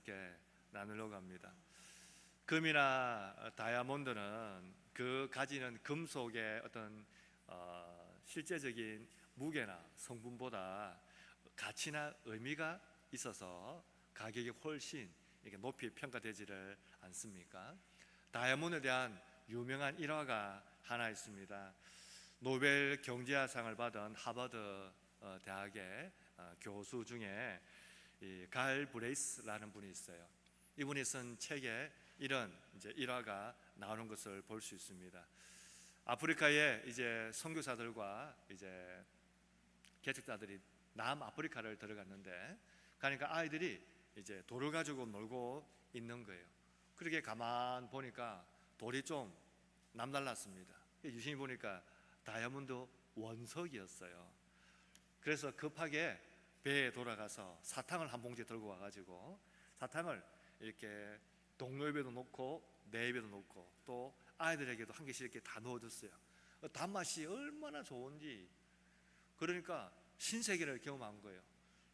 함께 나누려고 합니다. 금이나 다이아몬드는 그 가지는 금속의 어떤 실제적인 무게나 성분보다 가치나 의미가 있어서 가격이 훨씬 이렇게 높이 평가되지를 않습니까? 다이아몬드에 대한 유명한 일화가 하나 있습니다. 노벨 경제학상을 받은 하버드 대학의 교수 중에 갈 브레이스라는 분이 있어요. 이분이 쓴 책에 이런 일화가 나오는 것을 볼 수 있습니다. 아프리카에 선교사들과 개척자들이 남아프리카를 들어갔는데, 그러니까 아이들이 돌을 가지고 놀고 있는 거예요. 그렇게 가만 보니까 돌이 좀 남달랐습니다. 유심히 보니까 다이아몬드 원석이었어요. 그래서 급하게 배에 돌아가서 사탕을 한 봉지 들고 와가지고 사탕을 이렇게 동료 입에도 놓고 내 입에도 놓고 또 아이들에게도 한 개씩 이렇게 다 넣어줬어요. 단맛이 얼마나 좋은지. 그러니까 신세계를 경험한 거예요.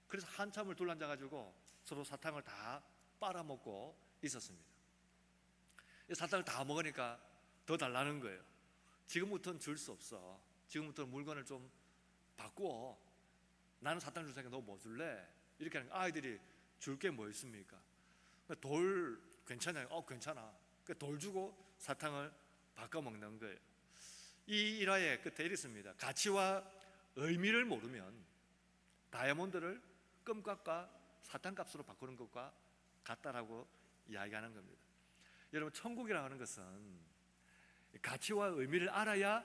그래서 한참을 둘러앉아가지고 서로 사탕을 다 빨아먹고 있었습니다. 사탕을 다 먹으니까 더 달라는 거예요. 지금부터는 줄 수 없어. 지금부터는 물건을 좀 바꾸어. 나는 사탕 줄 테니까 너 뭐 줄래? 이렇게 하는 거예요. 아이들이 줄 게 뭐 있습니까? 돌 괜찮아요? 괜찮아. 돌 주고 사탕을 바꿔 먹는 거예요. 이 일화의 끝에 이렇습니다. 가치와 의미를 모르면 다이아몬드를 껌값과 사탕값으로 바꾸는 것과 같다라고 이야기하는 겁니다. 여러분, 천국이라고 하는 것은 가치와 의미를 알아야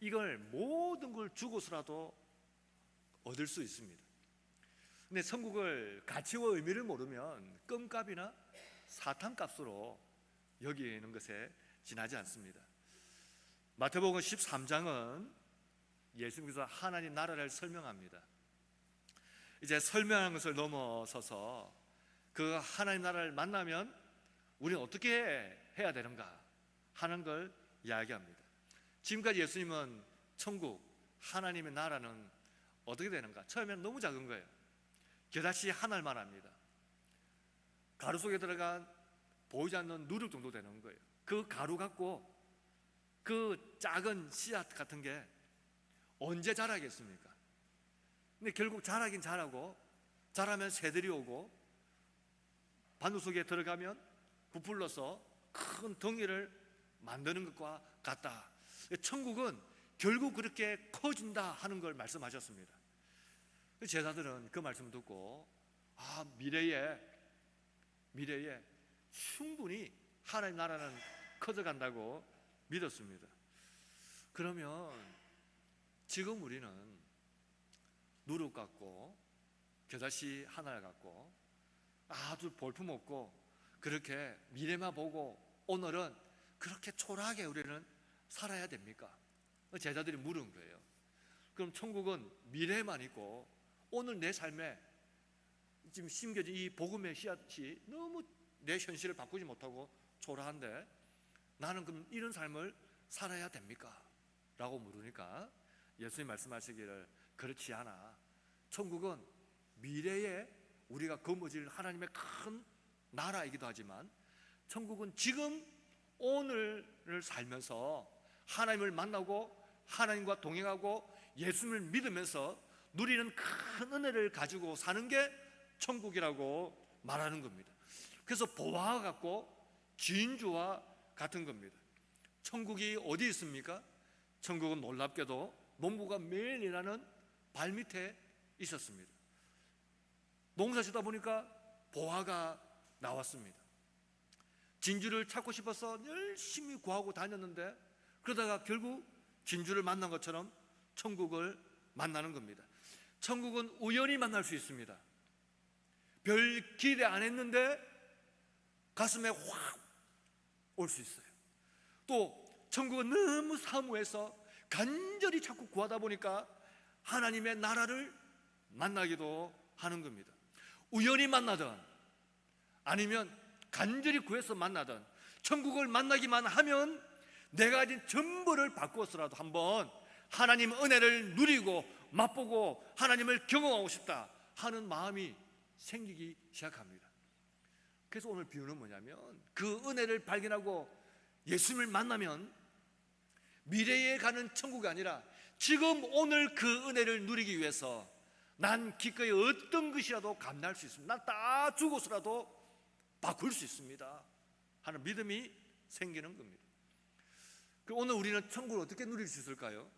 이걸 모든 걸 주고서라도 얻을 수 있습니다. 근데 천국을 가치와 의미를 모르면 껌값이나 사탕값으로 여기는 것에 지나지 않습니다. 마태복음 13장은 예수님께서 하나님 나라를 설명합니다. 설명하는 것을 넘어서서 그 하나님 나라를 만나면 우리는 어떻게 해야 되는가 하는 걸 이야기합니다. 지금까지 예수님은 천국, 하나님의 나라는 어떻게 되는가? 처음에는 너무 작은 거예요. 겨자씨 하나만 합니다. 가루 속에 들어간 보이지 않는 누룩 정도 되는 거예요. 그 가루 갖고 그 작은 씨앗 같은 게 언제 자라겠습니까? 근데 결국 자라긴 자라고, 자라면 새들이 오고 반도 속에 들어가면 부풀러서 큰 덩이를 만드는 것과 같다. 천국은 결국 그렇게 커진다 하는 걸 말씀하셨습니다. 제자들은 그 말씀 듣고 미래에 충분히 하나님 나라는 커져간다고 믿었습니다. 그러면 지금 우리는 누룩 같고 겨자씨 하나를 갖고 아주 볼품없고 그렇게 미래만 보고 오늘은 그렇게 초라하게 우리는 살아야 됩니까? 제자들이 물은 거예요. 그럼 천국은 미래만 있고 오늘 내 삶에 지금 심겨진 이 복음의 씨앗이 너무 내 현실을 바꾸지 못하고 초라한데 나는 그럼 이런 삶을 살아야 됩니까? 라고 물으니까 예수님 말씀하시기를 그렇지 않아. 천국은 미래에 우리가 거머쥘 하나님의 큰 나라이기도 하지만 천국은 지금 오늘을 살면서 하나님을 만나고 하나님과 동행하고 예수님을 믿으면서 누리는 큰 은혜를 가지고 사는 게 천국이라고 말하는 겁니다. 그래서 보화와 같고 진주와 같은 겁니다. 천국이 어디 있습니까? 천국은 놀랍게도 농부가 매일 일하는 발밑에 있었습니다. 농사 짓다 보니까 보화가 나왔습니다. 진주를 찾고 싶어서 열심히 구하고 다녔는데 그러다가 결국 진주를 만난 것처럼 천국을 만나는 겁니다. 천국은 우연히 만날 수 있습니다. 별 기대 안 했는데 가슴에 확 올 수 있어요. 또 천국은 너무 사무해서 간절히 자꾸 구하다 보니까 하나님의 나라를 만나기도 하는 겁니다. 우연히 만나든 아니면 간절히 구해서 만나든 천국을 만나기만 하면 내가 가진 전부를 바꾸어서라도 한번 하나님 은혜를 누리고 맛보고 하나님을 경험하고 싶다 하는 마음이 생기기 시작합니다. 그래서 오늘 비유는 뭐냐면 그 은혜를 발견하고 예수님을 만나면 미래에 가는 천국이 아니라 지금 오늘 그 은혜를 누리기 위해서 난 기꺼이 어떤 것이라도 감당할 수 있습니다. 난 다 죽어서라도 바꿀 수 있습니다 하는 믿음이 생기는 겁니다. 오늘 우리는 천국을 어떻게 누릴 수 있을까요?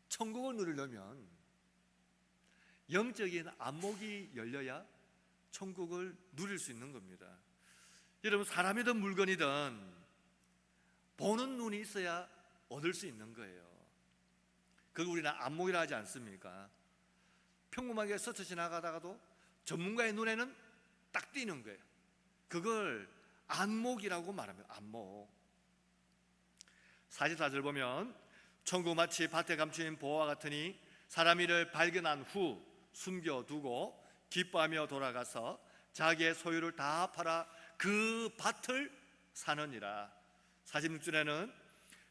천국을 누리려면 영적인 안목이 열려야 천국을 누릴 수 있는 겁니다. 여러분, 사람이든 물건이든 보는 눈이 있어야 얻을 수 있는 거예요. 그걸 우리는 안목이라 하지 않습니까? 평범하게 스쳐 지나가다가도 전문가의 눈에는 딱 띄는 거예요. 그걸 안목이라고 말합니다. 안목. 44절 보면 천국 마치 밭에 감추인 보화와 같으니 사람 이를 발견한 후 숨겨두고 기뻐하며 돌아가서 자기의 소유를 다 팔아 그 밭을 사느니라. 46절에는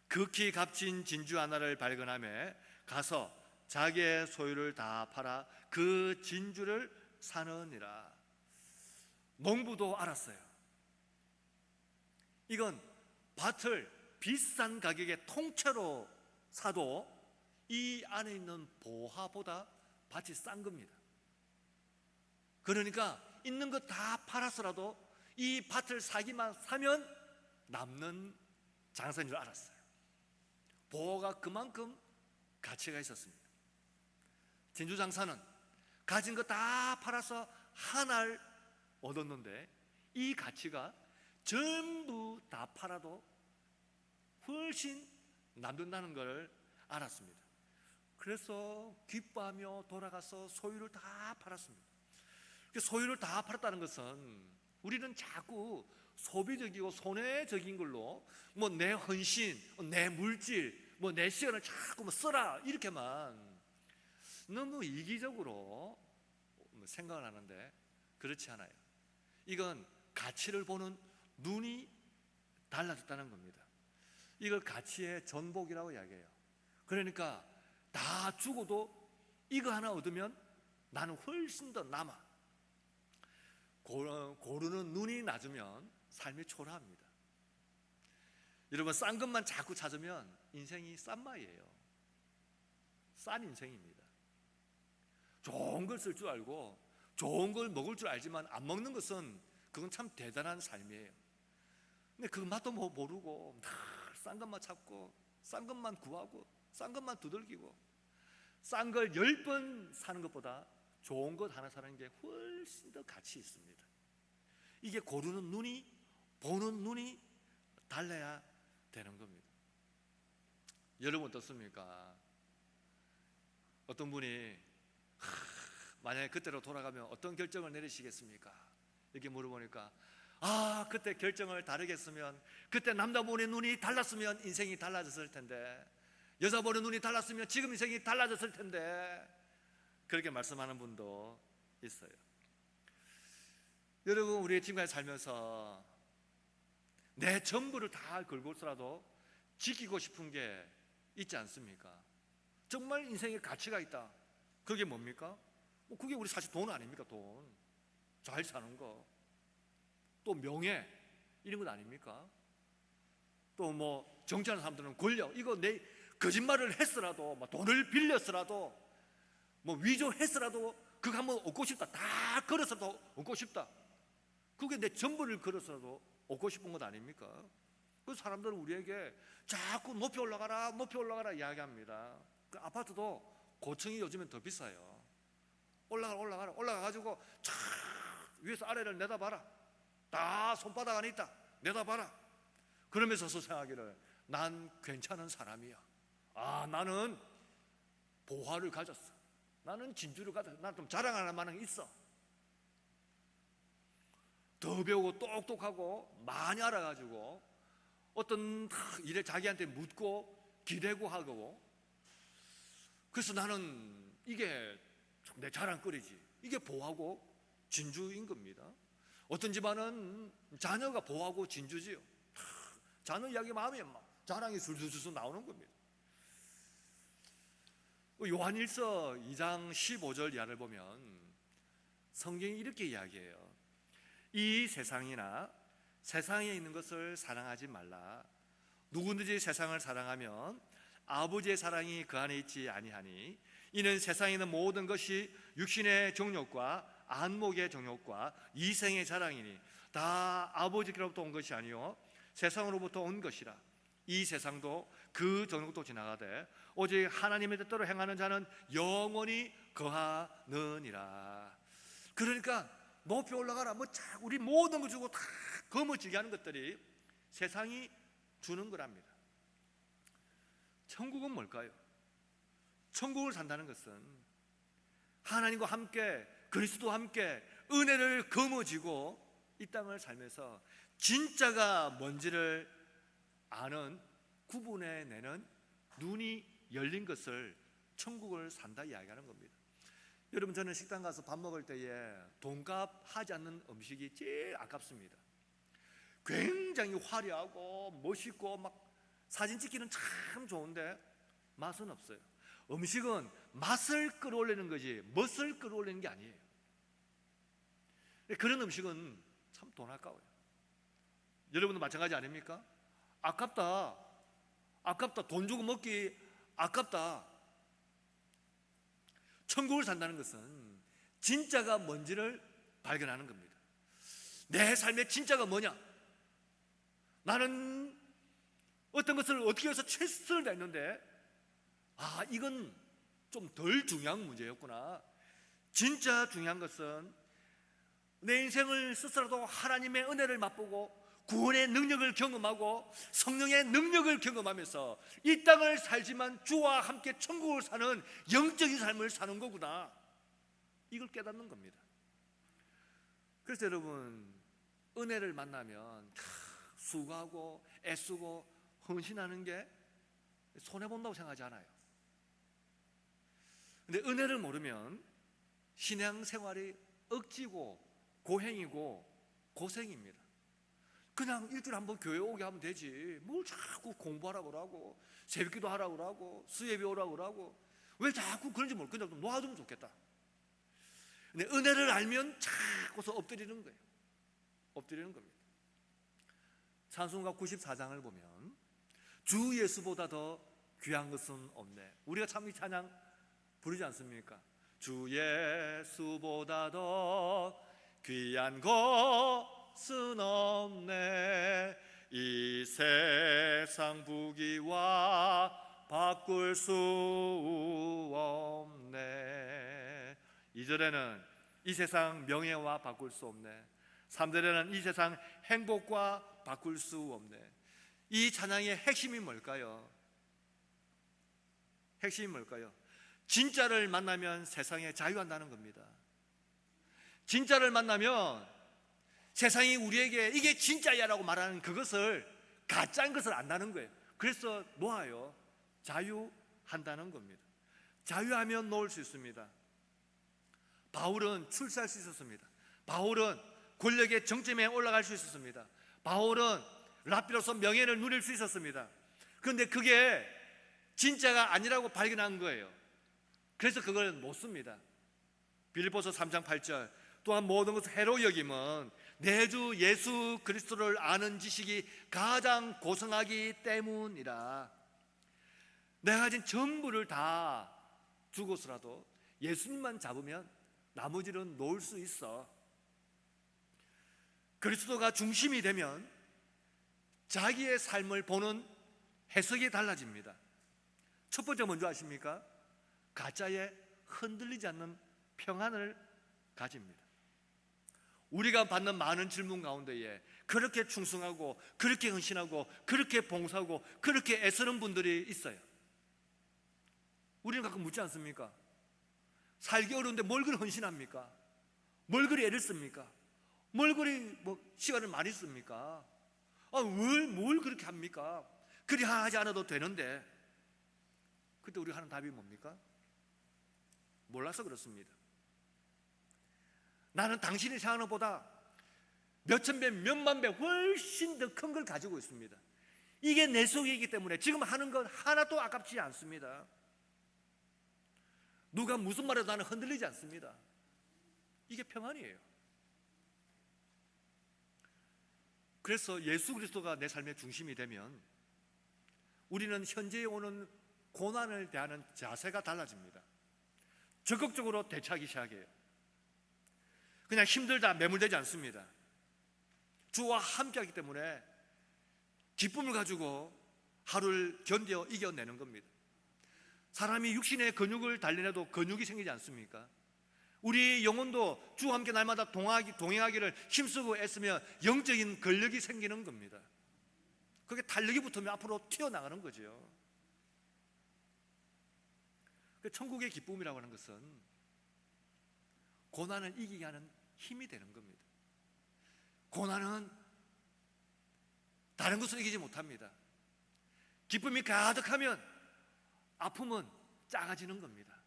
극히 값진 진주 하나를 발견하며 가서 자기의 소유를 다 팔아 그 진주를 사느니라. 농부도 알았어요. 이건 밭을 비싼 가격에 통째로 사도 이 안에 있는 보화보다 밭이 싼 겁니다. 그러니까 있는 거 다 팔아서라도 이 밭을 사면 남는 장사인 줄 알았어요. 보화가 그만큼 가치가 있었습니다. 진주 장사는 가진 거 다 팔아서 하나를 얻었는데 이 가치가 전부 다 팔아도 훨씬 남는다는 걸 알았습니다. 그래서 기뻐하며 돌아가서 소유를 다 팔았습니다. 소유를 다 팔았다는 것은 우리는 자꾸 소비적이고 손해적인 걸로 뭐 내 헌신, 내 물질, 뭐 내 시간을 자꾸 써라 이렇게만 너무 이기적으로 생각을 하는데 그렇지 않아요. 이건 가치를 보는 눈이 달라졌다는 겁니다. 이걸 가치의 전복이라고 이야기해요. 그러니까 다 죽어도 이거 하나 얻으면 나는 훨씬 더 남아. 고르는 눈이 낮으면 삶이 초라합니다. 여러분, 싼 것만 자꾸 찾으면 인생이 싼 마이에요. 싼 인생입니다. 좋은 걸 쓸 줄 알고 좋은 걸 먹을 줄 알지만 안 먹는 것은 그건 참 대단한 삶이에요. 근데 그 맛도 모르고 싼 것만 찾고 싼 것만 구하고 싼 것만 두들기고 싼 걸 10번 사는 것보다 좋은 것 하나 사는 게 훨씬 더 가치 있습니다. 이게 고르는 눈이, 보는 눈이 달라야 되는 겁니다. 여러분 어떻습니까? 어떤 분이 만약에 그때로 돌아가면 어떤 결정을 내리시겠습니까? 이렇게 물어보니까 그때 결정을 다르게 했으면, 그때 남자 보는 눈이 달랐으면 인생이 달라졌을 텐데, 여자 보는 눈이 달랐으면 지금 인생이 달라졌을 텐데, 그렇게 말씀하는 분도 있어요. 여러분, 우리의 지금까지 살면서 내 전부를 다 걸고서라도 지키고 싶은 게 있지 않습니까? 정말 인생에 가치가 있다. 그게 뭡니까? 그게 우리 사실 돈 아닙니까? 돈, 잘 사는 거, 또 명예, 이런 것 아닙니까? 또 뭐 정치하는 사람들은 권력, 이거 내 거짓말을 했으라도, 뭐 돈을 빌렸으라도, 뭐 위조했으라도 그거 한번 얻고 싶다. 다 걸어서도 얻고 싶다. 그게 내 전부를 걸어서도 얻고 싶은 것 아닙니까? 그 사람들은 우리에게 자꾸 높이 올라가라 이야기합니다. 그 아파트도 고층이 요즘엔 더 비싸요. 올라가가지고 쫙 위에서 아래를 내다봐라. 다 손바닥 안에 있다. 내다봐라. 그러면서 생각하기를 난 괜찮은 사람이야. 나는 보화를 가졌어. 나는 진주를 가졌어. 난 좀 자랑할 만한 게 있어. 더 배우고 똑똑하고 많이 알아가지고 어떤 일을 자기한테 묻고 기대고 하고, 그래서 나는 이게 내 자랑거리지. 이게 보화고 진주인 겁니다. 어떤 집안은 자녀가 보화고 진주지요. 자녀 이야기만 하면 막 자랑이 술술술 나오는 겁니다. 요한일서 2장 15절 이하를 보면 성경이 이렇게 이야기해요. 이 세상이나 세상에 있는 것을 사랑하지 말라. 누구든지 세상을 사랑하면 아버지의 사랑이 그 안에 있지 아니하니 이는 세상에 있는 모든 것이 육신의 정욕과 안목의 정욕과 이생의 자랑이니 다 아버지께로부터 온 것이 아니요 세상으로부터 온 것이라. 이 세상도 그 정욕도 지나가되 오직 하나님의 뜻대로 행하는 자는 영원히 거하느니라. 그러니까 높이 올라가라, 우리 모든 거 주고 다 거머쥐게 하는 것들이 세상이 주는 거랍니다. 천국은 뭘까요? 천국을 산다는 것은 하나님과 함께, 그리스도와 함께 은혜를 거머쥐고 이 땅을 살면서 진짜가 뭔지를 아는, 구분해내는 눈이 열린 것을 천국을 산다 이야기하는 겁니다. 여러분, 저는 식당 가서 밥 먹을 때에 돈값 하지 않는 음식이 제일 아깝습니다. 굉장히 화려하고 멋있고 막 사진 찍기는 참 좋은데 맛은 없어요. 음식은 맛을 끌어올리는 거지 멋을 끌어올리는 게 아니에요. 그런 음식은 참 돈 아까워요. 여러분도 마찬가지 아닙니까? 아깝다. 돈 주고 먹기 아깝다. 천국을 산다는 것은 진짜가 뭔지를 발견하는 겁니다. 내 삶의 진짜가 뭐냐? 나는 어떤 것을 어떻게 해서 최선을 다했는데 이건 좀 덜 중요한 문제였구나. 진짜 중요한 것은 내 인생을 스스로도 하나님의 은혜를 맛보고 구원의 능력을 경험하고 성령의 능력을 경험하면서 이 땅을 살지만 주와 함께 천국을 사는 영적인 삶을 사는 거구나. 이걸 깨닫는 겁니다. 그래서 여러분, 은혜를 만나면 수고하고 애쓰고 헌신하는 게 손해본다고 생각하지 않아요. 근데 은혜를 모르면 신앙생활이 억지고 고행이고 고생입니다. 그냥 일주일에 한번 교회 오게 하면 되지 뭘 자꾸 공부하라고 그러고 새벽기도 하라고 그러고 수예비 오라고 그러고 왜 자꾸 그런지 모르겠어. 그냥 좀 놓아두면 좋겠다. 근데 은혜를 알면 자꾸서 엎드리는 거예요. 엎드리는 겁니다. 찬송가 94장을 보면 주 예수보다 더 귀한 것은 없네. 우리가 참 이 찬양 부르지 않습니까? 주 예수보다 더 귀한 것은 없네. 이 세상 부귀와 바꿀 수 없네. 2절에는 이 세상 명예와 바꿀 수 없네. 3절에는 이 세상 행복과 바꿀 수 없네. 이 찬양의 핵심이 뭘까요? 핵심이 뭘까요? 진짜를 만나면 세상에 자유한다는 겁니다. 진짜를 만나면 세상이 우리에게 이게 진짜야 라고 말하는 그것을 가짜인 것을 안다는 거예요. 그래서 놓아요. 자유한다는 겁니다. 자유하면 놓을 수 있습니다. 바울은 출세할 수 있었습니다. 바울은 권력의 정점에 올라갈 수 있었습니다. 바울은 랍비로서 명예를 누릴 수 있었습니다. 그런데 그게 진짜가 아니라고 발견한 거예요. 그래서 그걸 못 씁니다. 빌립보서 3장 8절 또한 모든 것을 해로 여김은 내 주 예수 그리스도를 아는 지식이 가장 고상하기 때문이라. 내가 가진 전부를 다 주고서라도 예수님만 잡으면 나머지는 놓을 수 있어. 그리스도가 중심이 되면 자기의 삶을 보는 해석이 달라집니다. 첫 번째 먼저 아십니까? 가짜에 흔들리지 않는 평안을 가집니다. 우리가 받는 많은 질문 가운데에 그렇게 충성하고 그렇게 헌신하고 그렇게 봉사하고 그렇게 애쓰는 분들이 있어요. 우리는 가끔 묻지 않습니까? 살기 어려운데 뭘 그리 헌신합니까? 뭘 그리 애를 씁니까? 뭘 그리 시간을 많이 씁니까? 뭘 그렇게 합니까? 그리 하지 않아도 되는데. 그때 우리가 하는 답이 뭡니까? 몰라서 그렇습니다. 나는 당신이 생각하는 것보다 몇천 배, 몇만 배 훨씬 더 큰 걸 가지고 있습니다. 이게 내 속에 있기 때문에 지금 하는 건 하나도 아깝지 않습니다. 누가 무슨 말해도 나는 흔들리지 않습니다. 이게 평안이에요. 그래서 예수 그리스도가 내 삶의 중심이 되면 우리는 현재에 오는 고난을 대하는 자세가 달라집니다. 적극적으로 대처하기 시작해요. 그냥 힘들다 매몰되지 않습니다. 주와 함께하기 때문에 기쁨을 가지고 하루를 견뎌 이겨내는 겁니다. 사람이 육신의 근육을 단련해도 근육이 생기지 않습니까? 우리 영혼도 주와 함께 날마다 동행하기를 힘쓰고 애쓰며 영적인 근력이 생기는 겁니다. 그게 탄력이 붙으면 앞으로 튀어나가는 거죠. 천국의 기쁨이라고 하는 것은 고난을 이기게 하는 힘이 되는 겁니다. 고난은 다른 것을 이기지 못합니다. 기쁨이 가득하면 아픔은 작아지는 겁니다.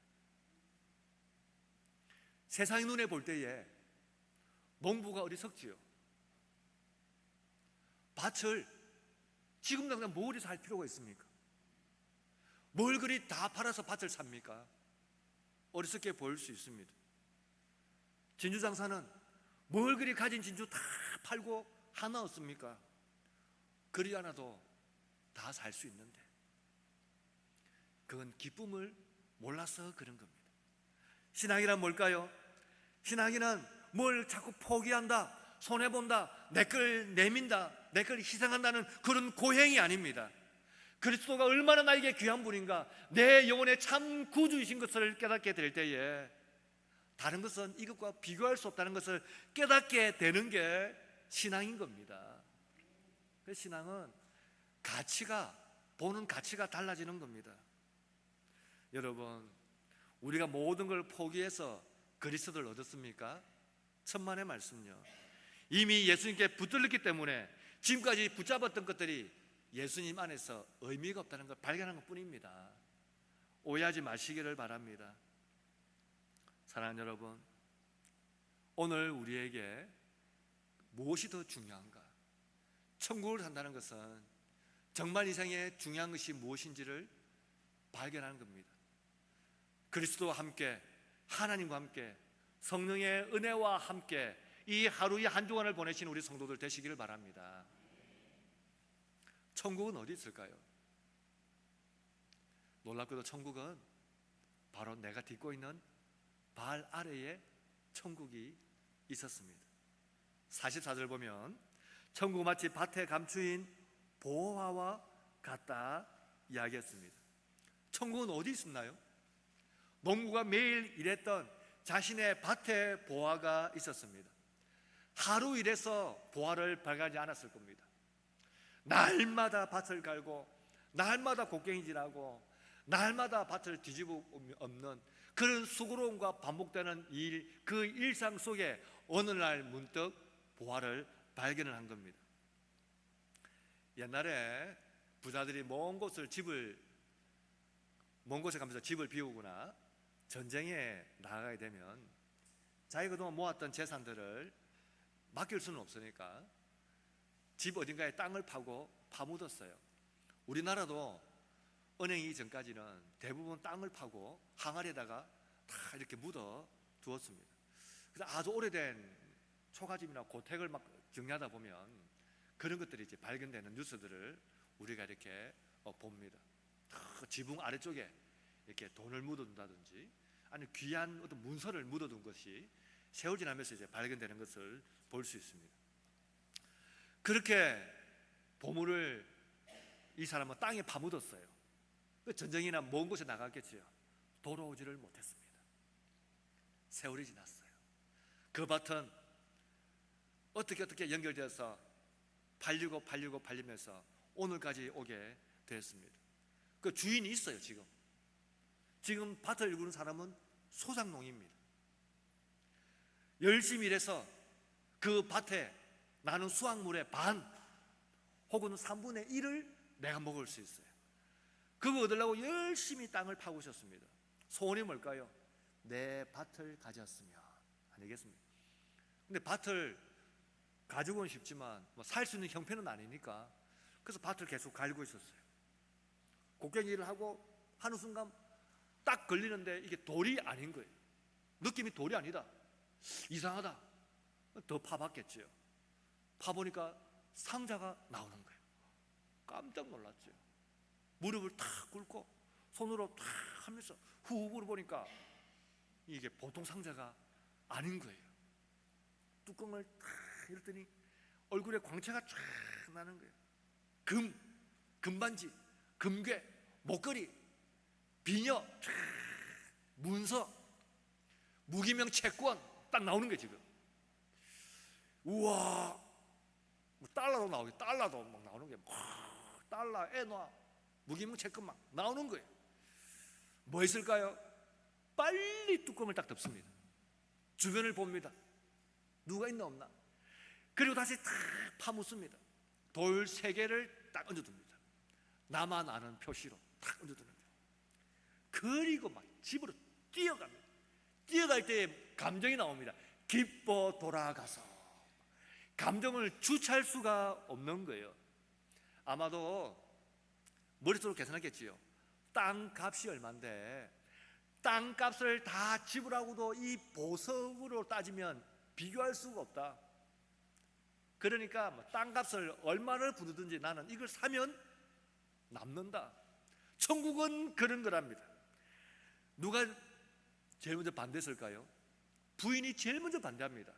세상의 눈에 볼 때에 농부가 어리석지요. 밭을 지금 당장 뭘 해서 할 필요가 있습니까? 뭘 그리 다 팔아서 밭을 삽니까? 어리석게 보일 수 있습니다. 진주 장사는 뭘 그리 가진 진주 다 팔고 하나 얻습니까? 그리 하나도 다 살 수 있는데, 그건 기쁨을 몰라서 그런 겁니다. 신앙이란 뭘까요? 신앙이란 뭘 자꾸 포기한다, 손해본다, 내 걸 내민다, 내 걸 희생한다는 그런 고행이 아닙니다. 그리스도가 얼마나 나에게 귀한 분인가, 내 영혼의 참 구주이신 것을 깨닫게 될 때에 다른 것은 이것과 비교할 수 없다는 것을 깨닫게 되는 게 신앙인 겁니다. 그 신앙은 보는 가치가 달라지는 겁니다. 여러분, 우리가 모든 걸 포기해서 그리스도를 얻었습니까? 천만의 말씀요. 이미 예수님께 붙들렸기 때문에 지금까지 붙잡았던 것들이 예수님 안에서 의미가 없다는 걸 발견한 것 뿐입니다. 오해하지 마시기를 바랍니다. 사랑하는 여러분, 오늘 우리에게 무엇이 더 중요한가? 천국을 산다는 것은 정말 이 생에 중요한 것이 무엇인지를 발견하는 겁니다. 그리스도와 함께, 하나님과 함께, 성령의 은혜와 함께 이 하루의 한 주간을 보내신 우리 성도들 되시기를 바랍니다. 천국은 어디 있을까요? 놀랍게도 천국은 바로 내가 딛고 있는 발 아래에 천국이 있었습니다. 44절 보면 천국은 마치 밭에 감추인 보화와 같다 이야기했습니다. 천국은 어디 있었나요? 농부가 매일 일했던 자신의 밭에 보화가 있었습니다. 하루 일해서 보화를 발견하지 않았을 겁니다. 날마다 밭을 갈고, 날마다 곡괭이질하고, 날마다 밭을 뒤집어 엎는 그런 수고로움과 반복되는 일, 그 일상 속에 어느 날 문득 보화를 발견을 한 겁니다. 옛날에 부자들이 먼 곳에 가면서 집을 비우거나 전쟁에 나가게 되면 자기가 그동안 모았던 재산들을 맡길 수는 없으니까 집 어딘가에 땅을 파고 파묻었어요. 우리나라도 은행이 전까지는 대부분 땅을 파고 항아리에다가 다 이렇게 묻어 두었습니다. 그래서 아주 오래된 초가집이나 고택을 막 정리하다 보면 그런 것들이 이제 발견되는 뉴스들을 우리가 이렇게 봅니다. 지붕 아래쪽에 이렇게 돈을 묻어둔다든지 아니면 귀한 어떤 문서를 묻어둔 것이 세월 지나면서 이제 발견되는 것을 볼 수 있습니다. 그렇게 보물을 이 사람은 땅에 파묻었어요. 전쟁이나 먼 곳에 나갔겠지요. 돌아오지를 못했습니다. 세월이 지났어요. 그 밭은 어떻게 연결되어서 팔리면서 오늘까지 오게 되었습니다. 그 주인이 있어요. 지금 밭을 일구는 사람은 소작농입니다. 열심히 일해서 그 밭에 나는 수확물의 반 혹은 3분의 1을 내가 먹을 수 있어요. 그거 얻으려고 열심히 땅을 파고셨습니다. 소원이 뭘까요? 내 밭을 가졌으면 아니겠습니까? 근데 밭을 가지고는 싶지만 살 수 있는 형편은 아니니까 그래서 밭을 계속 갈고 있었어요. 곡괭이를 하고 하는 순간 딱 걸리는데 이게 돌이 아닌 거예요. 느낌이 돌이 아니다. 이상하다. 더 파봤겠죠. 파보니까 상자가 나오는 거예요. 깜짝 놀랐죠. 무릎을 탁 꿇고 손으로 탁 하면서 후 보니까 이게 보통 상자가 아닌 거예요. 뚜껑을 탁 열더니 얼굴에 광채가 쫙 나는 거예요. 금반지, 금괴, 목걸이, 비녀, 쫙 문서, 무기명 채권 딱 나오는 거예요. 지금 우와, 뭐 달러도 나오고, 달러도 막 나오는 거예요. 달러, 엔화, 무기명 채권 막 나오는 거예요. 뭐 있을까요? 빨리 뚜껑을 딱 덮습니다. 주변을 봅니다. 누가 있나 없나? 그리고 다시 탁 파묻습니다. 돌 3개를 딱 얹어둡니다. 나만 아는 표시로 탁 얹어두는 거예요. 그리고 막 집으로 뛰어갑니다. 뛰어갈 때 감정이 나옵니다. 기뻐 돌아가서. 감정을 주체할 수가 없는 거예요. 아마도 머릿속으로 계산했겠지요. 땅값이 얼만데 땅값을 다 지불하고도 이 보석으로 따지면 비교할 수가 없다. 그러니까 땅값을 얼마를 부르든지 나는 이걸 사면 남는다. 천국은 그런 거랍니다. 누가 제일 먼저 반대했을까요? 부인이 제일 먼저 반대합니다.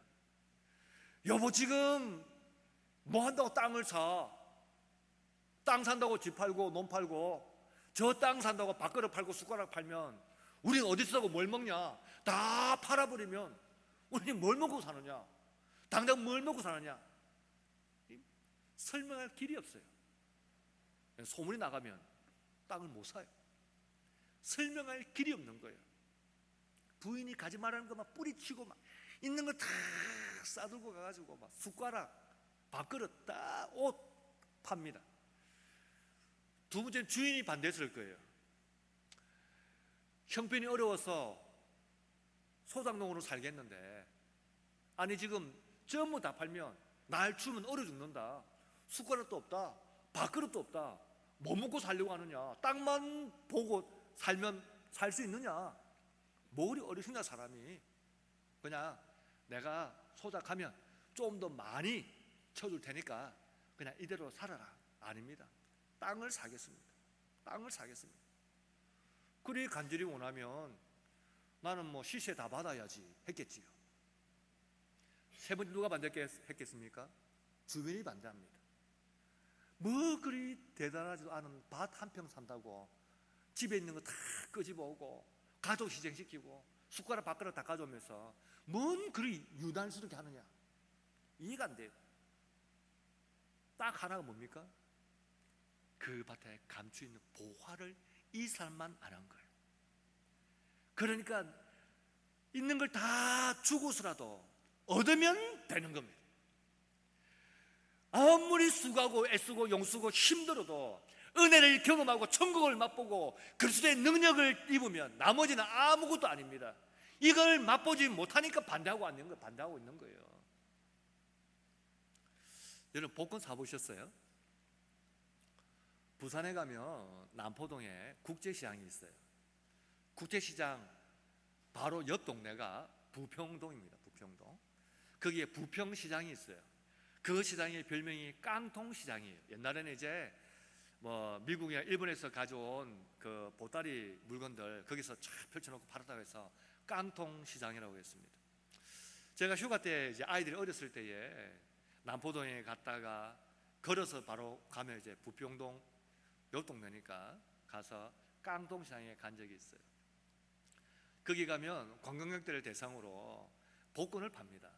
여보, 지금 뭐 한다고 땅을 사? 땅 산다고 집 팔고 논 팔고, 저 땅 산다고 밥그릇 팔고 숟가락 팔면 우리는 어디 쓰고 뭘 먹냐? 다 팔아버리면 우리는 뭘 먹고 사느냐? 당장 뭘 먹고 사느냐? 설명할 길이 없어요. 소문이 나가면 땅을 못 사요. 설명할 길이 없는 거예요. 부인이 가지 말라는 거 막 뿌리치고 막 있는 거 다 싸들고 가가지고 막 숟가락, 밥그릇 다 옷 팝니다. 두 번째는 주인이 반대했을 거예요. 형편이 어려워서 소장농으로 살겠는데, 아니 지금 전부 다 팔면 날 추면 얼어 죽는다. 숟가락도 없다, 밥그릇도 없다. 뭐 먹고 살려고 하느냐? 땅만 보고 살면 살 수 있느냐? 뭐리 어리석냐 사람이. 그냥 내가 소작하면 좀 더 많이 쳐줄 테니까 그냥 이대로 살아라. 아닙니다. 땅을 사겠습니다. 땅을 사겠습니다. 그리 간절히 원하면 나는 뭐 시세 다 받아야지 했겠지요. 세 번째 누가 반대했겠습니까? 주변이 반대합니다. 뭐 그리 대단하지도 않은 밭 한 평 산다고 집에 있는 거 다 끄집어오고 가족 희생시키고 숟가락 밥그릇 다 가져오면서 뭔 그리 유난스럽게 하느냐? 이해가 안 돼요. 딱 하나가 뭡니까? 그 밭에 감추어 있는 보화를 이 사람만 아는 거예요. 그러니까 있는 걸 다 주고서라도 얻으면 되는 겁니다. 아무리 수고하고 애쓰고 용쓰고 힘들어도 은혜를 경험하고 천국을 맛보고 그리스도의 능력을 입으면 나머지는 아무것도 아닙니다. 이걸 맛보지 못하니까 반대하고 있는 거예요. 여러분 복권 사보셨어요? 부산에 가면 남포동에 국제시장이 있어요. 국제시장 바로 옆 동네가 부평동입니다. 부평동. 거기에 부평시장이 있어요. 그 시장의 별명이 깡통시장이에요. 옛날에는 이제 뭐 미국이나 일본에서 가져온 그 보따리 물건들 거기서 쫙 펼쳐놓고 팔았다고 해서 깡통시장이라고 했습니다. 제가 휴가 때 이제 아이들이 어렸을 때에 남포동에 갔다가 걸어서 바로 가면 이제 부평동 옆 동네니까 가서 깡통시장에 간 적이 있어요. 거기 가면 관광객들을 대상으로 복권을 팝니다.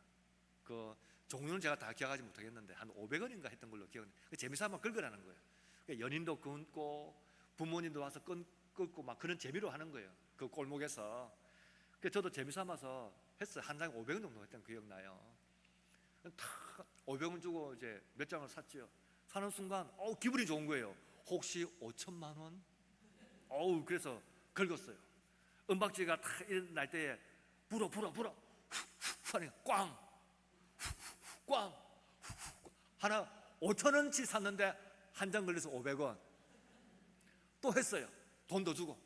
그 종류는 제가 다 기억하지 못하겠는데 한 500원인가 했던 걸로 기억해요. 재미삼아 긁으라는 거예요. 연인도 끊고 부모님도 와서 끊고 막 그런 재미로 하는 거예요. 그 골목에서. 저도 재미삼아서 했어요. 한 장에 500원 정도 했던 기억나요. 다 500원 주고 이제 몇 장을 샀죠. 사는 순간 기분이 좋은 거예요. 혹시 5천만 원? 그래서 긁었어요. 은박지가 탁 날 때에 불어 하니 꽝 하나 5천원치 샀는데 한 장 걸려서 500원. 또 했어요. 돈 더 주고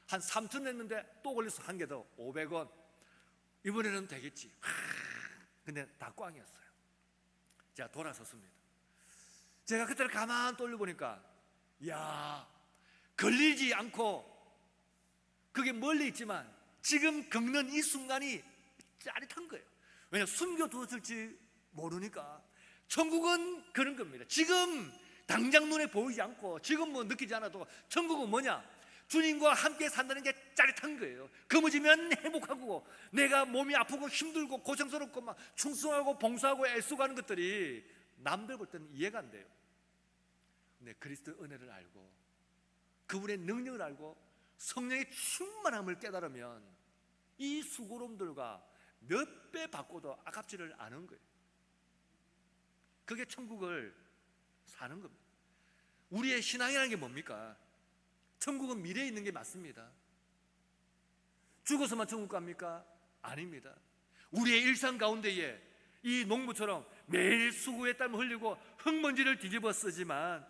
한 3천 했는데 또 걸려서 한 개 더 500원. 이번에는 되겠지. 근데 다 꽝이었어요. 제가 돌아섰습니다. 제가 그때를 가만 떠올려보니까 이야, 걸리지 않고 그게 멀리 있지만 지금 긁는 이 순간이 짜릿한 거예요. 왜냐하면 숨겨두었을지 모르니까. 천국은 그런 겁니다. 지금 당장 눈에 보이지 않고 지금 뭐 느끼지 않아도 천국은 뭐냐? 주님과 함께 산다는 게 짜릿한 거예요. 그무지면 행복하고, 내가 몸이 아프고 힘들고 고생스럽고 막 충성하고 봉사하고 애쓰고하는 것들이 남들 볼 때는 이해가 안 돼요. 근데 그리스도의 은혜를 알고 그분의 능력을 알고 성령의 충만함을 깨달으면 이 수고로움들과 몇 배 바꿔도 아깝지를 않은 거예요. 그게 천국을 사는 겁니다. 우리의 신앙이라는 게 뭡니까? 천국은 미래에 있는 게 맞습니다. 죽어서만 천국 갑니까? 아닙니다. 우리의 일상 가운데에 이 농부처럼 매일 수고의 땀을 흘리고 흙먼지를 뒤집어 쓰지만,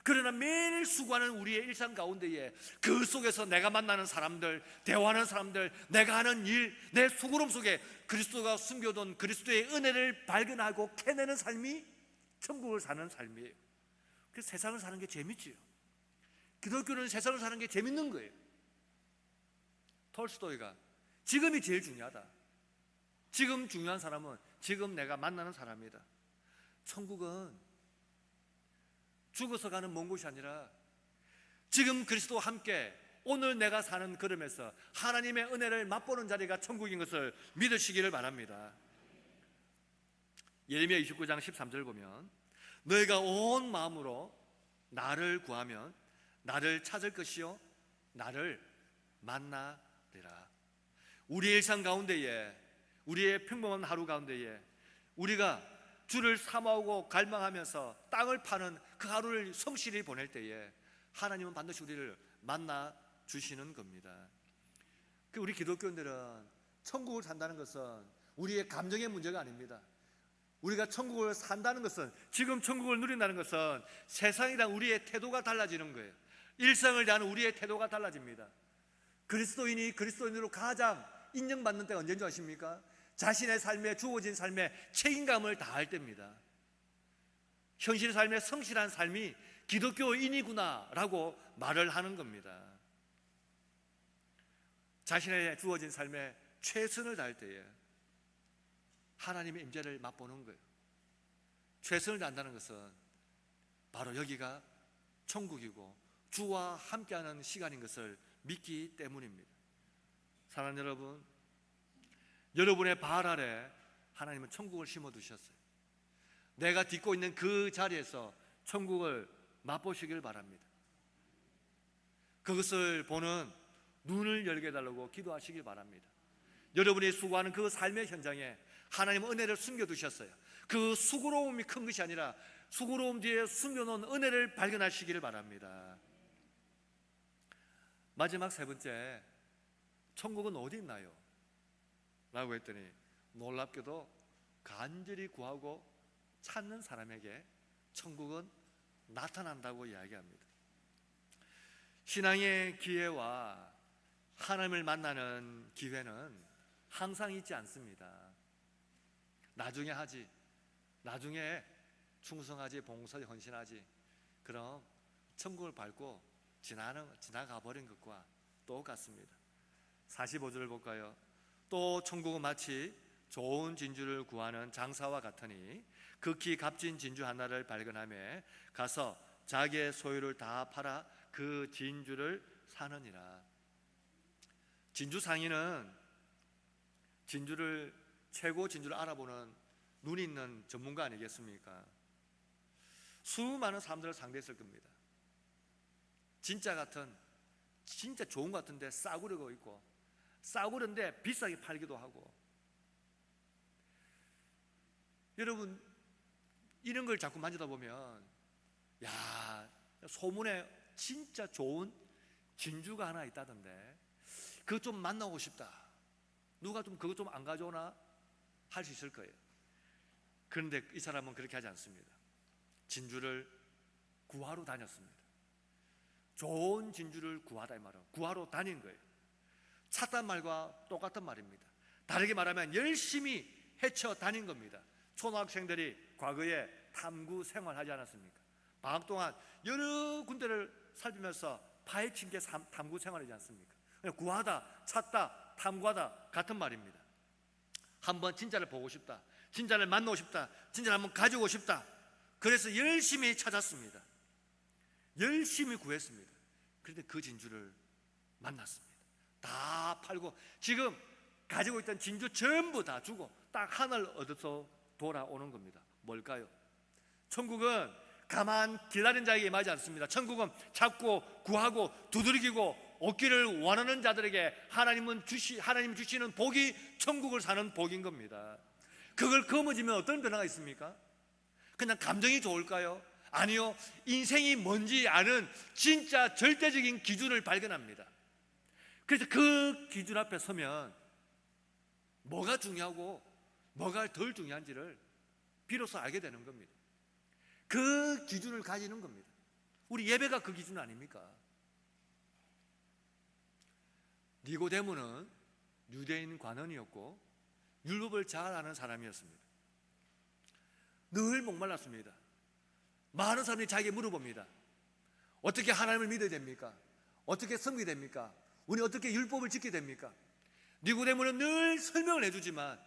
그러나 매일 수고하는 우리의 일상 가운데에 그 속에서 내가 만나는 사람들, 대화하는 사람들, 내가 하는 일, 내 수고로움 속에 그리스도가 숨겨둔 그리스도의 은혜를 발견하고 캐내는 삶이 천국을 사는 삶이에요. 그래서 세상을 사는 게 재밌지요. 기독교는 세상을 사는 게 재밌는 거예요. 톨스토이가 지금이 제일 중요하다. 지금 중요한 사람은 지금 내가 만나는 사람이다. 천국은 죽어서 가는 먼 곳이 아니라 지금 그리스도와 함께 오늘 내가 사는 걸음에서 하나님의 은혜를 맛보는 자리가 천국인 것을 믿으시기를 바랍니다. 예레미야 29장 13절 보면, 너희가 온 마음으로 나를 구하면 나를 찾을 것이요 나를 만나리라. 우리의 일상 가운데에, 우리의 평범한 하루 가운데에 우리가 주를 사모하고 갈망하면서 땅을 파는 그 하루를 성실히 보낼 때에 하나님은 반드시 우리를 만나 주시는 겁니다. 우리 기독교인들은 천국을 산다는 것은 우리의 감정의 문제가 아닙니다. 우리가 천국을 산다는 것은, 지금 천국을 누린다는 것은 세상에 대한 우리의 태도가 달라지는 거예요. 일상을 대하는 우리의 태도가 달라집니다. 그리스도인이 그리스도인으로 가장 인정받는 때가 언제인 줄 아십니까? 자신의 삶에, 주어진 삶에 책임감을 다할 때입니다. 현실 삶에 성실한 삶이 기독교인이구나 라고 말을 하는 겁니다. 자신의 주어진 삶에 최선을 다할 때에 하나님의 임재를 맛보는 거예요. 최선을 다한다는 것은 바로 여기가 천국이고 주와 함께하는 시간인 것을 믿기 때문입니다. 사랑하는 여러분, 여러분의 발 아래 하나님은 천국을 심어두셨어요. 내가 딛고 있는 그 자리에서 천국을 맛보시길 바랍니다. 그것을 보는 눈을 열게 해달라고 기도하시길 바랍니다. 여러분이 수고하는 그 삶의 현장에 하나님은 은혜를 숨겨두셨어요. 그 수고로움이 큰 것이 아니라 수고로움 뒤에 숨겨놓은 은혜를 발견하시기를 바랍니다. 마지막 세 번째, 천국은 어디 있나요? 라고 했더니 놀랍게도 간절히 구하고 찾는 사람에게 천국은 나타난다고 이야기합니다. 신앙의 기회와 하나님을 만나는 기회는 항상 있지 않습니다. 나중에 하지, 나중에 충성하지, 봉사하지, 헌신하지. 그럼 천국을 밟고 지나가 버린 것과 똑같습니다. 45절을 볼까요? 또 천국은 마치 좋은 진주를 구하는 장사와 같으니 극히 값진 진주 하나를 발견하며 가서 자기의 소유를 다 팔아 그 진주를 사느니라. 진주 상인은 최고 진주를 알아보는 눈이 있는 전문가 아니겠습니까? 수많은 사람들을 상대했을 겁니다. 진짜 좋은 것 같은데 싸구려가 있고, 싸구려인데 비싸게 팔기도 하고. 여러분, 이런 걸 자꾸 만지다 보면, 야, 소문에 진짜 좋은 진주가 하나 있다던데 그거 좀 만나고 싶다, 누가 좀 그거 좀 안 가져오나 할 수 있을 거예요. 그런데 이 사람은 그렇게 하지 않습니다. 진주를 구하러 다녔습니다. 좋은 진주를 구하다 이 말은 구하러 다닌 거예요. 찾단 말과 똑같은 말입니다. 다르게 말하면 열심히 헤쳐 다닌 겁니다. 초등학생들이 과거에 탐구 생활하지 않았습니까? 방학 동안 여러 군데를 살피면서 파헤친 게 탐구 생활이지 않습니까? 구하다, 찾다, 탐구하다 같은 말입니다. 한번 진짜를 보고 싶다, 진짜를 만나고 싶다, 진짜를 한번 가지고 싶다. 그래서 열심히 찾았습니다. 열심히 구했습니다. 그런데 그 진주를 만났습니다. 다 팔고 지금 가지고 있던 진주 전부 다 주고 딱 하나를 얻어서 돌아오는 겁니다. 뭘까요? 천국은 가만 기다린 자에게 임하지 않습니다. 천국은 찾고 구하고 두드리고 얻기를 원하는 자들에게 하나님 주시는 복이 천국을 사는 복인 겁니다. 그걸 거머쥐면 어떤 변화가 있습니까? 그냥 감정이 좋을까요? 아니요. 인생이 뭔지 아는 진짜 절대적인 기준을 발견합니다. 그래서 그 기준 앞에 서면 뭐가 중요하고 뭐가 덜 중요한지를 비로소 알게 되는 겁니다. 그 기준을 가지는 겁니다. 우리 예배가 그 기준 아닙니까? 니고데모는 유대인 관원이었고 율법을 잘 아는 사람이었습니다. 늘 목말랐습니다. 많은 사람들이 자기에게 물어봅니다. 어떻게 하나님을 믿어야 됩니까? 어떻게 섬기게 됩니까? 우리 어떻게 율법을 지켜야 됩니까? 니고데모는 늘 설명을 해주지만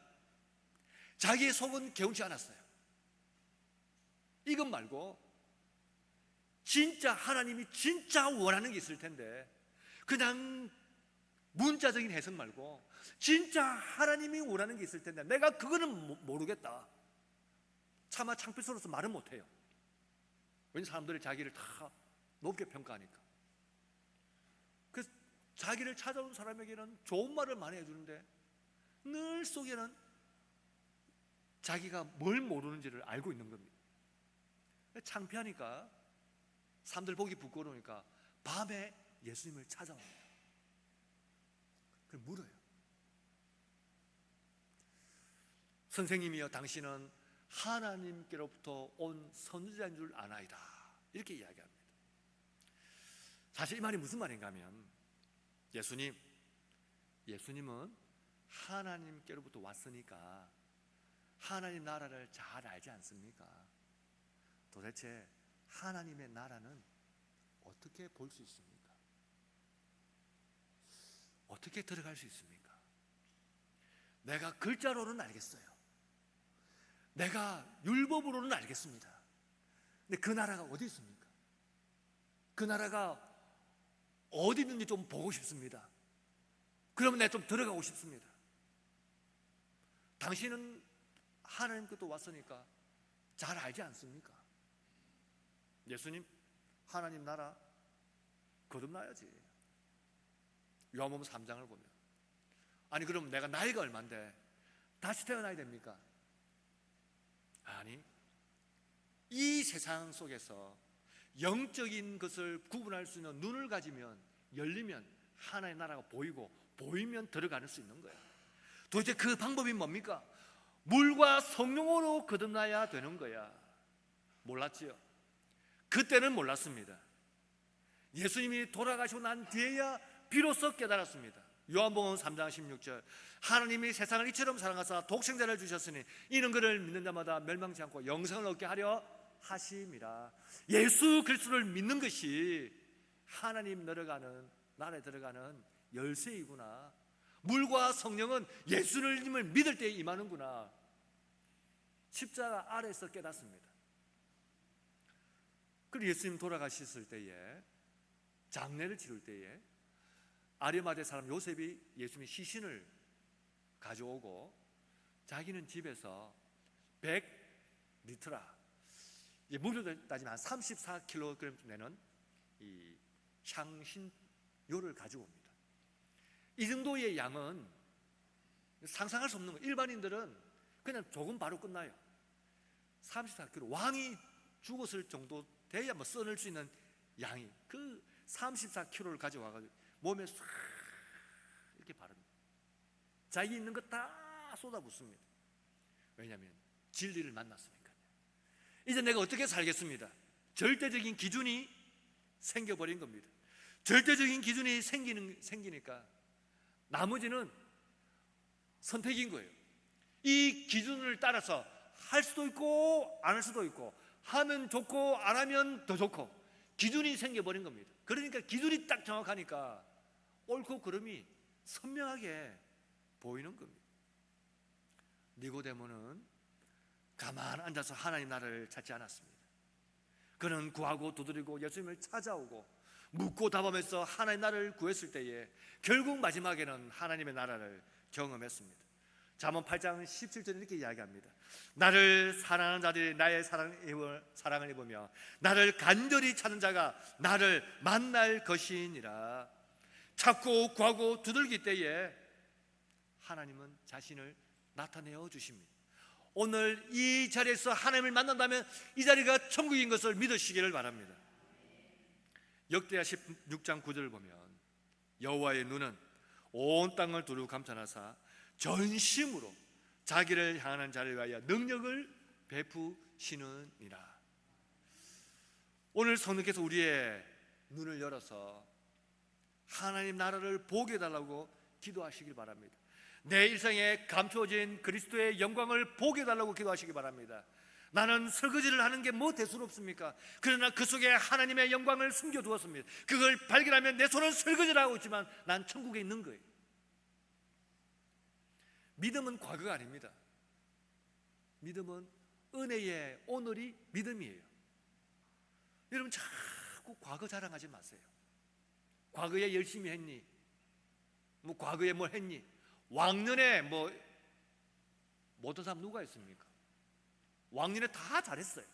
자기의 속은 개운치 않았어요. 이것 말고 진짜 하나님이 진짜 원하는 게 있을 텐데 그냥 문자적인 해석 말고 진짜 하나님이 원하는 게 있을 텐데 내가 그거는 모르겠다. 차마 창피스러워서 말은 못해요. 왜냐하면 사람들이 자기를 다 높게 평가하니까. 그래서 자기를 찾아온 사람에게는 좋은 말을 많이 해주는데 늘 속에는 자기가 뭘 모르는지를 알고 있는 겁니다. 창피하니까 사람들 보기 부끄러우니까 밤에 예수님을 찾아옵니다. 그걸 물어요. 선생님이여 당신은 하나님께로부터 온 선지자인 줄 아나이다. 이렇게 이야기합니다. 사실 이 말이 무슨 말인가 하면 예수님은 하나님께로부터 왔으니까 하나님 나라를 잘 알지 않습니까? 도대체 하나님의 나라는 어떻게 볼 수 있습니까? 어떻게 들어갈 수 있습니까? 내가 글자로는 알겠어요. 내가 율법으로는 알겠습니다. 근데 그 나라가 어디 있습니까? 그 나라가 어디 있는지 좀 보고 싶습니다. 그러면 내가 좀 들어가고 싶습니다. 당신은 하나님께도 왔으니까 잘 알지 않습니까? 예수님, 하나님 나라 거듭나야지. 요한복음 3장을 보면 아니 그럼 내가 나이가 얼만데 다시 태어나야 됩니까? 아니, 이 세상 속에서 영적인 것을 구분할 수 있는 눈을 가지면 열리면 하나의 나라가 보이고 보이면 들어갈 수 있는 거예요. 도대체 그 방법이 뭡니까? 물과 성령으로 거듭나야 되는 거야. 몰랐지요? 그때는 몰랐습니다. 예수님이 돌아가시고 난 뒤에야 비로소 깨달았습니다. 요한복음 3장 16절 하나님이 세상을 이처럼 사랑하사 독생자를 주셨으니 이는 그를 믿는 자마다 멸망치 않고 영생을 얻게 하려 하심이라. 예수 그리스도를 믿는 것이 하나님 나라에 들어가는 열쇠이구나. 물과 성령은 예수님을 믿을 때에 임하는구나. 십자가 아래에서 깨닫습니다. 그리고 예수님 돌아가셨을 때에 장례를 치를 때에 아리마대 사람 요셉이 예수님의 시신을 가져오고 자기는 집에서 100리트라 무료로 따지면 한 34kg 되는 이 향신료를 가지고 옵니다. 이 정도의 양은 상상할 수 없는 거예요. 일반인들은 그냥 조금 바로 끝나요. 34kg 왕이 죽었을 정도 돼야 뭐 써낼 수 있는 양이 그 34kg를 가져와가지고 몸에 싹 이렇게 바릅니다. 자기 있는 거 다 쏟아붓습니다. 왜냐하면 진리를 만났으니까요. 이제 내가 어떻게 살겠습니다. 절대적인 기준이 생겨버린 겁니다. 절대적인 기준이 생기니까 나머지는 선택인 거예요. 이 기준을 따라서 할 수도 있고 안 할 수도 있고, 하면 좋고 안 하면 더 좋고, 기준이 생겨버린 겁니다. 그러니까 기준이 딱 정확하니까 옳고 그름이 선명하게 보이는 겁니다. 니고데모는 가만 앉아서 하나님 나라를 찾지 않았습니다. 그는 구하고 두드리고 예수님을 찾아오고 묻고 답하면서 하나님 나라를 구했을 때에 결국 마지막에는 하나님의 나라를 경험했습니다. 잠언 8장 17절에 이렇게 이야기합니다. 나를 사랑하는 자들이 나의 사랑을 입으며 나를 간절히 찾는 자가 나를 만날 것이니라. 찾고 구하고 두들길 때에 하나님은 자신을 나타내어 주십니다. 오늘 이 자리에서 하나님을 만난다면 이 자리가 천국인 것을 믿으시기를 바랍니다. 역대하 16장 9절을 보면 여호와의 눈은 온 땅을 두루 감탄하사 전심으로 자기를 향하는 자를 위하여 능력을 베푸시느니라. 오늘 성령께서 우리의 눈을 열어서 하나님 나라를 보게 해달라고 기도하시길 바랍니다. 내 일생에 감추어진 그리스도의 영광을 보게 해달라고 기도하시기 바랍니다. 나는 설거지를 하는 게 뭐 대수롭습니까? 그러나 그 속에 하나님의 영광을 숨겨두었습니다. 그걸 발견하면 내 손은 설거지를 하고 있지만 난 천국에 있는 거예요. 믿음은 과거가 아닙니다. 믿음은 은혜의 오늘이 믿음이에요. 여러분 자꾸 과거 자랑하지 마세요. 과거에 열심히 했니? 뭐 과거에 뭘 했니? 왕년에 뭐 못한 사람 누가 있습니까? 왕년에 다 잘했어요.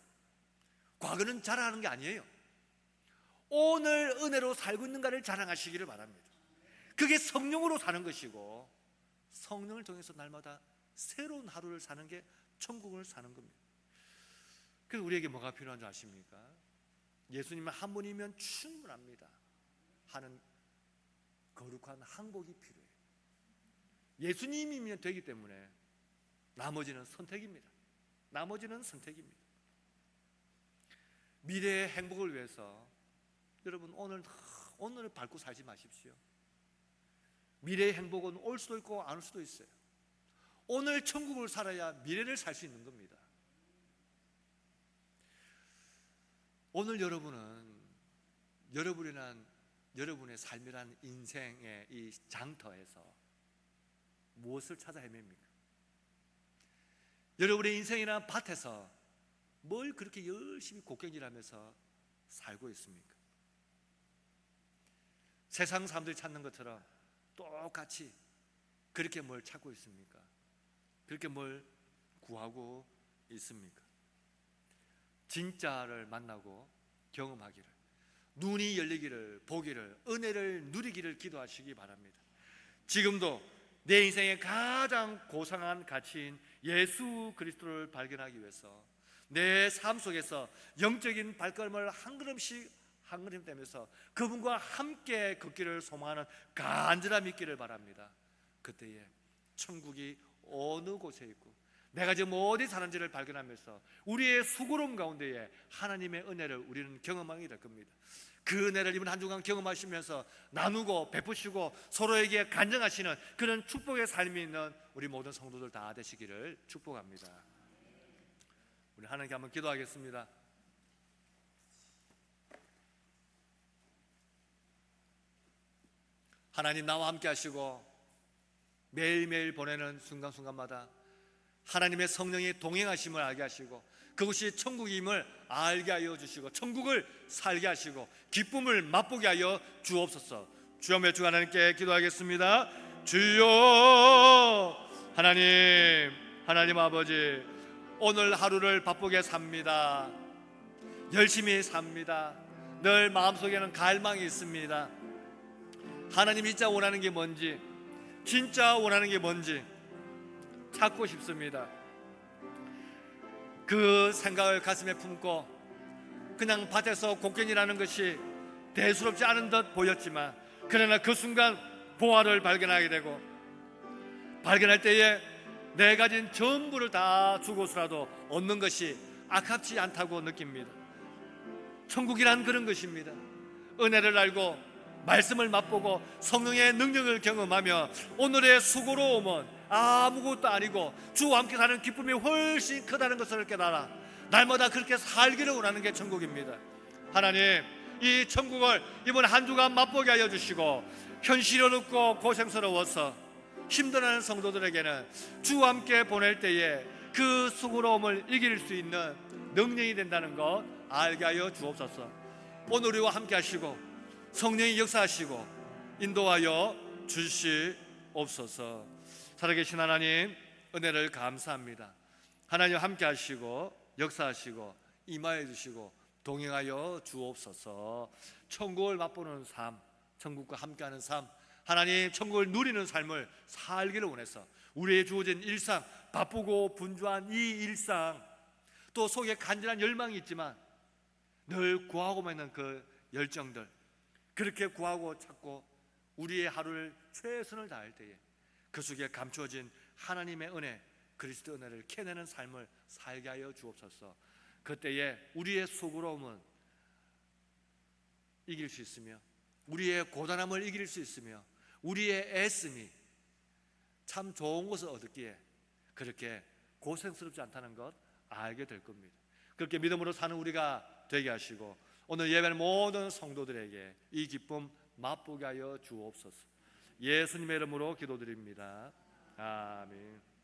과거는 자랑하는 게 아니에요. 오늘 은혜로 살고 있는가를 자랑하시기를 바랍니다. 그게 성령으로 사는 것이고 성령을 통해서 날마다 새로운 하루를 사는 게 천국을 사는 겁니다. 그래서 우리에게 뭐가 필요한 줄 아십니까? 예수님은 한 분이면 충분합니다 하는 거룩한 항복이 필요해요. 예수님이면 되기 때문에 나머지는 선택입니다. 나머지는 선택입니다. 미래의 행복을 위해서 여러분 오늘을 밟고 살지 마십시오. 미래의 행복은 올 수도 있고 안 올 수도 있어요. 오늘 천국을 살아야 미래를 살 수 있는 겁니다. 오늘 여러분은 여러분의 삶이란 인생의 이 장터에서 무엇을 찾아 헤맵니까? 여러분의 인생이란 밭에서 뭘 그렇게 열심히 곡괭질하면서 살고 있습니까? 세상 사람들이 찾는 것처럼 똑같이 그렇게 뭘 찾고 있습니까? 그렇게 뭘 구하고 있습니까? 진짜를 만나고 경험하기를, 눈이 열리기를, 보기를, 은혜를 누리기를 기도하시기 바랍니다. 지금도 내 인생의 가장 고상한 가치인 예수 그리스도를 발견하기 위해서 내 삶 속에서 영적인 발걸음을 한 걸음씩 한 걸음 떼면서 그분과 함께 걷기를 소망하는 간절함이 있기를 바랍니다. 그때에 천국이 어느 곳에 있고 내가 지금 어디 사는지를 발견하면서 우리의 수고로움 가운데에 하나님의 은혜를 우리는 경험하게 될 겁니다. 그 은혜를 이번 한 주간 경험하시면서 나누고 베푸시고 서로에게 간증하시는 그런 축복의 삶이 있는 우리 모든 성도들 다 되시기를 축복합니다. 우리 하나님께 한번 기도하겠습니다. 하나님 나와 함께 하시고 매일매일 보내는 순간순간마다 하나님의 성령이 동행하심을 알게 하시고 그것이 천국임을 알게 하여 주시고 천국을 살게 하시고 기쁨을 맛보게 하여 주옵소서. 주여 몇 주 하나님께 기도하겠습니다. 주여 하나님 아버지, 오늘 하루를 바쁘게 삽니다. 열심히 삽니다. 늘 마음속에는 갈망이 있습니다. 하나님이 진짜 원하는 게 뭔지, 진짜 원하는 게 뭔지 찾고 싶습니다. 그 생각을 가슴에 품고 그냥 밭에서 곡괭이라는 것이 대수롭지 않은 듯 보였지만 그러나 그 순간 보화를 발견하게 되고 발견할 때에 내 가진 전부를 다 주고서라도 얻는 것이 아깝지 않다고 느낍니다. 천국이란 그런 것입니다. 은혜를 알고 말씀을 맛보고 성령의 능력을 경험하며 오늘의 수고로움은 아무것도 아니고 주와 함께 사는 기쁨이 훨씬 크다는 것을 깨달아 날마다 그렇게 살기를 원하는 게 천국입니다. 하나님, 이 천국을 이번 한 주간 맛보게 하여 주시고, 현실이 어렵고 고생스러워서 힘들어하는 성도들에게는 주와 함께 보낼 때에 그 수고로움을 이길 수 있는 능력이 된다는 것 알게 하여 주옵소서. 오늘 우리와 함께 하시고 성령이 역사하시고 인도하여 주시옵소서. 살아계신 하나님, 은혜를 감사합니다. 하나님 함께 하시고 역사하시고 임하여 주시고 동행하여 주옵소서. 천국을 맛보는 삶, 천국과 함께하는 삶, 하나님 천국을 누리는 삶을 살기를 원해서 우리의 주어진 일상, 바쁘고 분주한 이 일상, 또 속에 간절한 열망이 있지만 늘 구하고만 있는 그 열정들, 그렇게 구하고 찾고 우리의 하루를 최선을 다할 때에 그 속에 감추어진 하나님의 은혜, 그리스도 은혜를 캐내는 삶을 살게 하여 주옵소서. 그때에 우리의 수고로움은 이길 수 있으며 우리의 고단함을 이길 수 있으며 우리의 애씀이 참 좋은 것을 얻었기에 그렇게 고생스럽지 않다는 것 알게 될 겁니다. 그렇게 믿음으로 사는 우리가 되게 하시고 오늘 예배하는 모든 성도들에게 이 기쁨 맛보게 하여 주옵소서. 예수님의 이름으로 기도드립니다. 아멘.